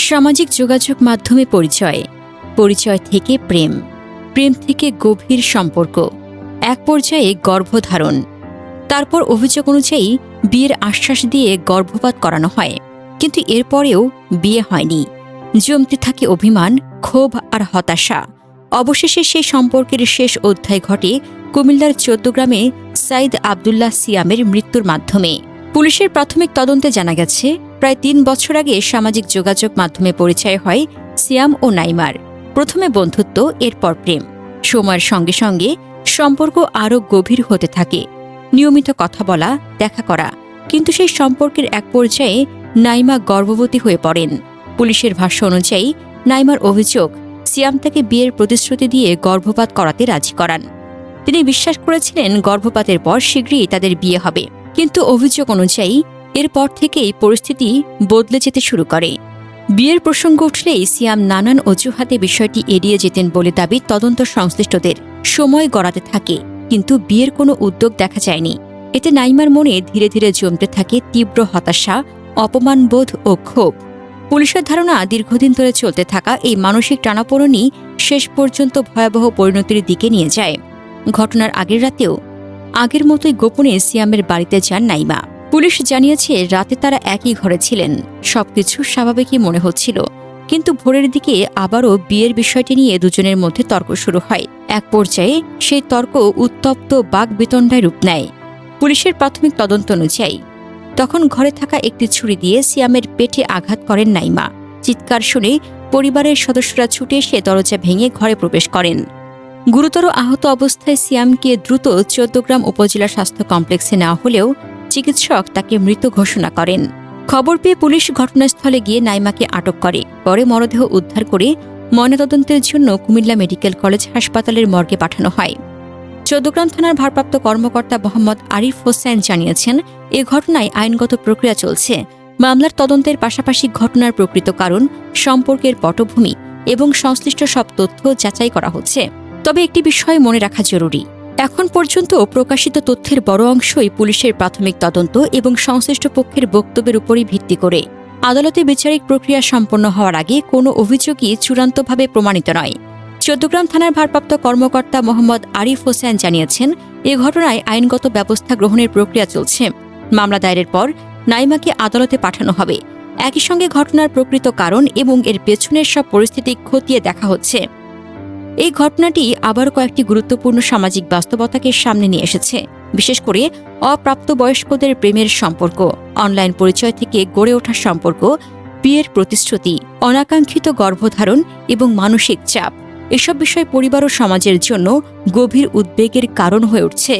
সামাজিক যোগাযোগ মাধ্যমে পরিচয় থেকে প্রেম, প্রেম থেকে গভীর সম্পর্ক, এক পর্যায়ে গর্ভধারণ। তারপর অভিযোগ অনুযায়ী বিয়ের আশ্বাস দিয়ে গর্ভপাত করানো হয়, কিন্তু এরপরেও বিয়ে হয়নি। জমতে থাকে অভিমান, ক্ষোভ আর হতাশা। অবশেষে সেই সম্পর্কের শেষ অধ্যায় ঘটে কুমিল্লার চৌদ্দগ্রামে সাইদ আবদুল্লাহ সিয়ামের মৃত্যুর মাধ্যমে। পুলিশের প্রাথমিক তদন্তে জানা গেছে, প্রায় ৩ বছর আগে সামাজিক যোগাযোগ মাধ্যমে পরিচয় হয় সিয়াম ও নাইমার। প্রথমে বন্ধুত্ব, এরপর প্রেম। সময়ের সঙ্গে সঙ্গে সম্পর্ক আরও গভীর হতে থাকে, নিয়মিত কথা বলা, দেখা করা। কিন্তু সেই সম্পর্কের এক পর্যায়ে নাইমা গর্ভবতী হয়ে পড়েন। পুলিশের ভাষ্য অনুযায়ী নাইমার অভিযোগ, সিয়াম তাকে বিয়ের প্রতিশ্রুতি দিয়ে গর্ভপাত করাতে রাজি করান। তিনি বিশ্বাস করেছিলেন গর্ভপাতের পর শীঘ্রই তাদের বিয়ে হবে, কিন্তু অভিযোগ অনুযায়ী এরপর থেকেই পরিস্থিতি বদলে যেতে শুরু করে। বিয়ের প্রসঙ্গ উঠলেই সিয়াম নানান অজুহাতে বিষয়টি এড়িয়ে যেতেন বলে দাবি তদন্ত সংশ্লিষ্টদের। সময় গড়াতে থাকে, কিন্তু বিয়ের কোনো উদ্যোগ দেখা যায়নি। এতে নাইমার মনে ধীরে ধীরে জমতে থাকে তীব্র হতাশা, অপমানবোধ ও ক্ষোভ। পুলিশের ধারণা, দীর্ঘদিন ধরে চলতে থাকা এই মানসিক টানাপোড়েনই শেষ পর্যন্ত ভয়াবহ পরিণতির দিকে নিয়ে যায়। ঘটনার আগের রাতেও আগের মতোই গোপনে সিয়ামের বাড়িতে যান নাইমা। পুলিশ জানিয়েছে, রাতে তারা একই ঘরে ছিলেন। সবকিছু স্বাভাবিকই মনে হচ্ছিল, কিন্তু ভোরের দিকে আবারও বিয়ের বিষয়টি নিয়ে দুজনের মধ্যে তর্ক শুরু হয়। এক পর্যায়ে সেই তর্ক উত্তপ্ত বাকবিতণ্ডায় রূপ নেয়। পুলিশের প্রাথমিক তদন্ত অনুযায়ী তখন ঘরে থাকা একটি ছুরি দিয়ে সিয়ামের পেটে আঘাত করেন নাইমা। চিৎকার শুনে পরিবারের সদস্যরা ছুটে এসে দরজা ভেঙে ঘরে প্রবেশ করেন। গুরুতর আহত অবস্থায় সিয়ামকে দ্রুত চৌদ্দগ্রাম উপজেলা স্বাস্থ্য কমপ্লেক্সে নেওয়া হলেও চিকিৎসক তাকে মৃত ঘোষণা করেন। খবর পেয়ে পুলিশ ঘটনাস্থলে গিয়ে নাইমাকে আটক করে। পরে মরদেহ উদ্ধার করে ময়নাতদন্তের জন্য কুমিল্লা মেডিকেল কলেজ হাসপাতালের মর্গে পাঠানো হয়। চৌদ্দগ্রাম থানার ভারপ্রাপ্ত কর্মকর্তা মোহাম্মদ আরিফ হোসেন জানিয়েছেন, এ ঘটনায় আইনগত প্রক্রিয়া চলছে। মামলার তদন্তের পাশাপাশি ঘটনার প্রকৃত কারণ, সম্পর্কের পটভূমি এবং সংশ্লিষ্ট সব তথ্য যাচাই করা হচ্ছে। তবে একটি বিষয় মনে রাখা জরুরি, এখন পর্যন্ত প্রকাশিত তথ্যের বড় অংশই পুলিশের প্রাথমিক তদন্ত এবং সংশ্লিষ্ট পক্ষের বক্তব্যের উপরই ভিত্তি করে। আদালতে বিচারিক প্রক্রিয়া সম্পন্ন হওয়ার আগে কোনো অভিযোগই চূড়ান্তভাবে প্রমাণিত নয়। চৌদ্দগ্রাম থানার ভারপ্রাপ্ত কর্মকর্তা মোহাম্মদ আরিফ হোসেন জানিয়েছেন, এ ঘটনায় আইনগত ব্যবস্থা গ্রহণের প্রক্রিয়া চলছে। মামলা দায়েরের পর নাইমাকে আদালতে পাঠানো হবে। একই সঙ্গে ঘটনার প্রকৃত কারণ এবং এর পেছনের সব পরিস্থিতি খতিয়ে দেখা হচ্ছে। এই ঘটনাটি আবার কয়েকটি গুরুত্বপূর্ণ সামাজিক বাস্তবতাকে সামনে নিয়ে এসেছে, বিশেষ করে অপ্রাপ্তবয়স্কদের প্রেমের সম্পর্ক, অনলাইন পরিচয় থেকে গড়ে ওঠা সম্পর্ক, বিয়ের প্রতিশ্রুতি, অনাকাঙ্ক্ষিত গর্ভধারণ এবং মানসিক চাপ। এসব বিষয় পরিবার ও সমাজের জন্য গভীর উদ্বেগের কারণ হয়ে উঠছে।